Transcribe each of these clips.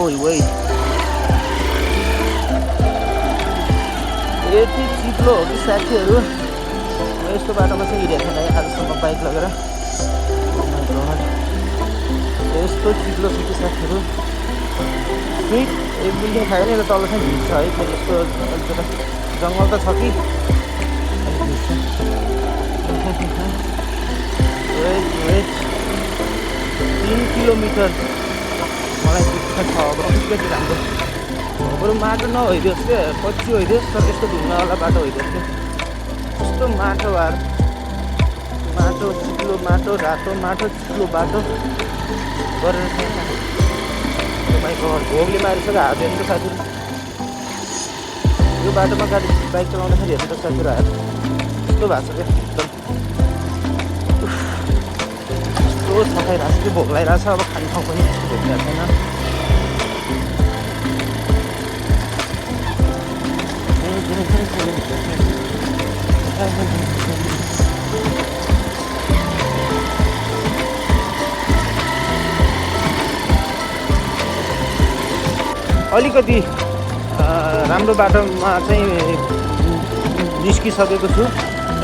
ओइ ओइ यति चिप्लो हो कि साथीहरू म यस्तो बाटोमा चाहिँ हिँडेको थिएन है आजसम्म बाइक लगेर यस्तो चिप्लो छ कि साथीहरू स्विट एक बिल्डिङ खायो भने तल चाहिँ भिड छ है फेरि यस्तो जङ्गल त छ कि वेट 3 किलोमिटर मलाई दुःख छ अब अलिकति राम्रो बरु माटो नहोइदियोस् क्या पछि होइदियोस् तर त्यस्तो ढुङ्गावाला बाटो होइदियोस् क्या यस्तो माटो चिप्लो माटो रातो माटो चिप्लो बाटो गरेर तपाईँको भोगले मारिसक्यो हातहरू त साथीहरू यो बाटोमा गाडी बाइक चलाउँदाखेरि हेर्नु त साथीहरू हात यस्तो भएको छ क्या एकदम यस्तो छकाइरहेको छ कि भोक लगाइरहेको छ अब खाने ठाउँ पनि त्यस्तो भेटिरहेको छैन अलिकति राम्रो बाटोमा चाहिँ निस्किसकेको छु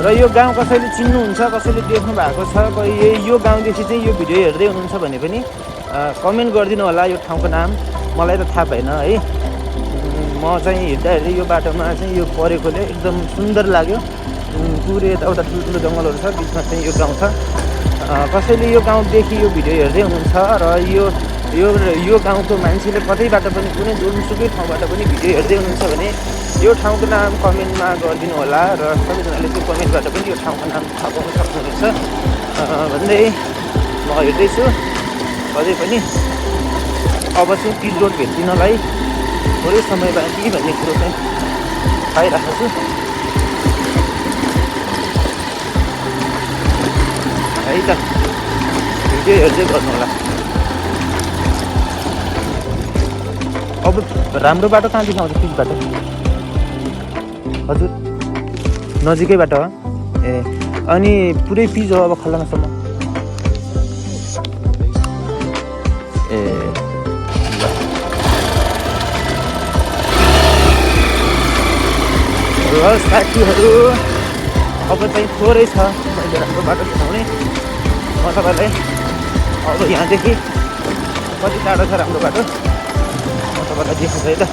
र यो गाउँ कसैले चिन्नुहुन्छ कसैले देख्नु भएको छ यो गाउँदेखि चाहिँ यो भिडियो हेर्दै हुनुहुन्छ भने पनि कमेन्ट गरिदिनु होला यो ठाउँको नाम मलाई त थाहा भएन है म चाहिँ हिँड्दाखेरि यो बाटोमा चाहिँ यो परेकोले एकदम सुन्दर लाग्यो पुरै यताउता ठुल्ठुलो जङ्गलहरू छ बिचमा चाहिँ यो गाउँ छ कसैले यो गाउँदेखि यो भिडियो हेर्दै हुनुहुन्छ र यो गाउँको मान्छेले कतैबाट पनि कुनै जुनसुकै ठाउँबाट पनि भिडियो हेर्दै हुनुहुन्छ भने यो ठाउँको नाम कमेन्टमा गरिदिनु होला र सबैजनाले त्यो कमेन्टबाट पनि यो ठाउँको नाम थाहा पाउन सक्नुहुनेछ भन्दै म हेर्दैछु अझै पनि अब चाहिँ पिच रोड भेट्दिनलाई थोरै समय बाँकी भन्ने कुरो चाहिँ पाइरहेको छु है त भिडियो हेर्दै गर्नु होला अब राम्रो बाटो कहाँ देखाउँछ पिच बाटो हजुर नजिकैबाट हो ए अनि पुरै पिच हो अब खल्लामासम्म ए ल साथीहरू अब चाहिँ थोरै छ मैले राम्रो बाटो देखाउने म तपाईँलाई अब यहाँदेखि कति टाढो छ राम्रो बाटो म तपाईँलाई देखाउँछु है त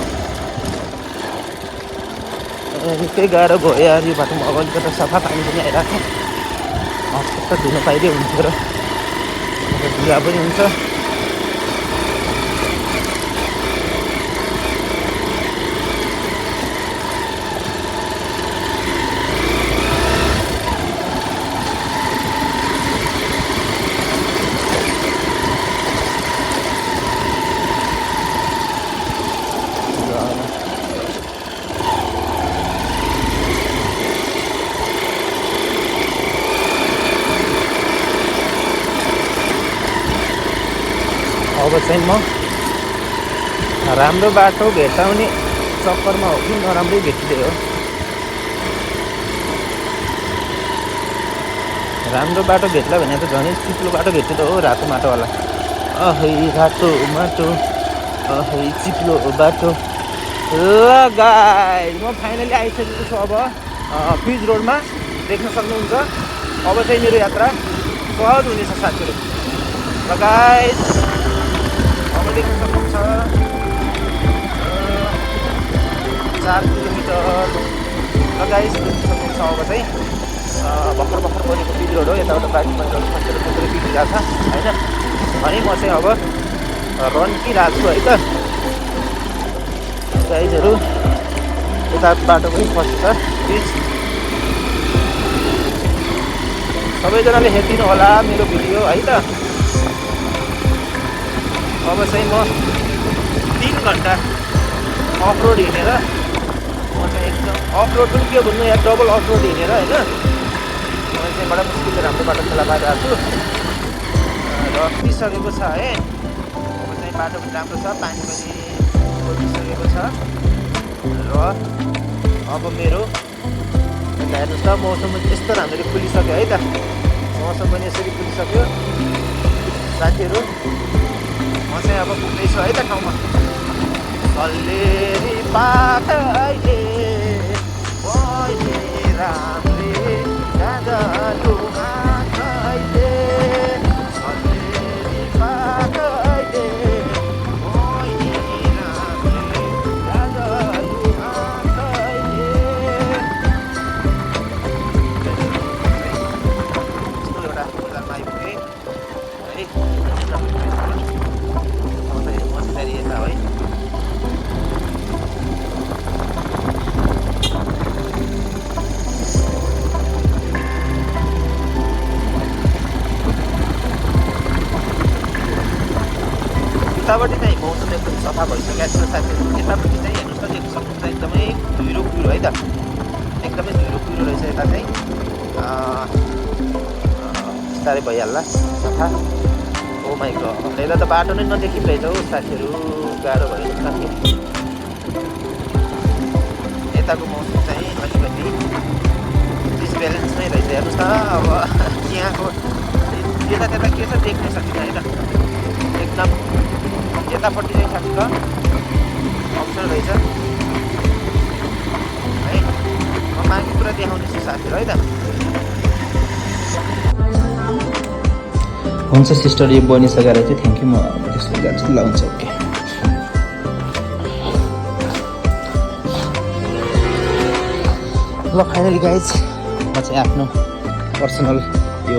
निकै गाह्रो भयो यार यो बाटोमा अगाडिबाट सफा पानी पनि आइरहेको छ कस्तो धुन पाइदियो हुन्थ्यो र धुला पनि हुन्छ अब चाहिँ म राम्रो बाटो भेटाउने चक्करमा हो कि नराम्रै भेटिदियो हो राम्रो बाटो भेट्ला भने त झनै चिप्लो बाटो भेट्यो त हो रातो माटोवाला अहै रातो माटो अहै चिप्लो बाटो ल गाइस म फाइनली आइसकेको छु अब पिच रोडमा देख्न सक्नुहुन्छ अब चाहिँ मेरो यात्रा सहज हुनेछ साथीहरू ल गाइस अब देख्न सक्नुहुन्छ 4 किलोमिटर ल गाइस देख्न सक्नुहुन्छ अब चाहिँ भर्खर बनेको पिच रोड हो यताउता बाइकमा खसेर पिटिरहेको छ होइन अनि म चाहिँ अब रन्किरहेको छु है त गाइजहरू यता बाटो पनि फसेछ पिच सबैजनाले हेरिदिनु होला मेरो भिडियो है त अब चाहिँ म 3 घन्टा अफरोड हिँडेर म चाहिँ एकदम अफरोड पनि के भन्नु यहाँ डबल अफरोड हिँडेर होइन म चाहिँ बडा मुस्किलले राम्रो बाटो फेला पारिरहेको छु र पिसकेको छ है अब चाहिँ बाटो पनि राम्रो छ पानी पनि खोलिसकेको छ र अब मेरो हेर्नुहोस् त मौसम पनि यस्तो राम्ररी खुलिसक्यो है त मौसम पनि यसरी खुलिसक्यो साथीहरू म चाहिँ अब पुग्दैछु है त ठाउँमा कल्लेरी पाखैले बहिनी राम्रे गाजलु आँखैले कल्लेरी पाखैले बहिनी राम्रे गाजलु आँखैले। यस्तो एउटा बजारमा आइपुगेँ है। मसिदारी यता है। उतापट्टि चाहिँ मौसम एकदम सफा भइसकेको छ साथीहरू। यतापट्टि चाहिँ हेर्नुहोस् त देख्न सक्नुहुन्छ एकदमै धुइरो कुहिरो है त, एकदमै धुइरो कुहिरो रहेछ। यता चाहिँ बिस्तारै भइहाल्ला सफा। ओ माइ गड, यता त बाटो नै नदेखि रहेछ हौ साथीहरू, गाह्रो भयो साथी। यताको मौसम चाहिँ अलिकति डिसब्यालेन्स नै रहेछ। हेर्नुहोस् त अब यहाँको यता त्यता के छ देख्न सकिन्छ होइन, एकदम यतापट्टि चाहिँ ठ्याक्क अप्सन रहेछ है। म माथि पुरा देखाउनेछु साथीहरू है त। हुन्छ सिस्टर, यो बनिसकेर चाहिँ थ्याङ्क यू। म त्यसको जान्छु ल, हुन्छ ओके। ल फाइनली गाइज म चाहिँ आफ्नो पर्सनल यो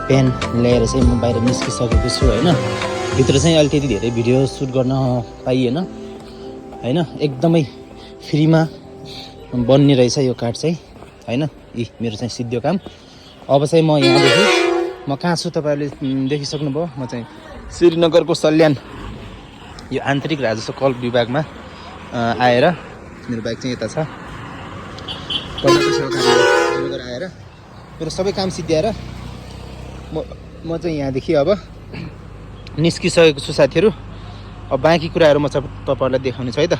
पेन ल्याएर चाहिँ म बाहिर निस्किसकेको छु होइन। भित्र चाहिँ अहिले त्यति धेरै भिडियो सुट गर्न पाइएन होइन, एकदमै फ्रीमा बन्ने रहेछ यो कार्ड चाहिँ होइन। यी मेरो चाहिँ सिद्धो काम। अब चाहिँ म यहाँदेखि म कहाँ छु तपाईँहरूले देखिसक्नुभयो। म चाहिँ श्रीनगरको सल्यान यो आन्तरिक राजस्व कर विभागमा आएर मेरो बाइक चाहिँ यता छ। श्रीनगर आएर मेरो सबै काम सिद्ध्याएर म चाहिँ यहाँदेखि अब निस्किसकेको छु साथीहरू। अब बाँकी कुराहरू म चाहिँ तपाईँहरूलाई देखाउने छु है त।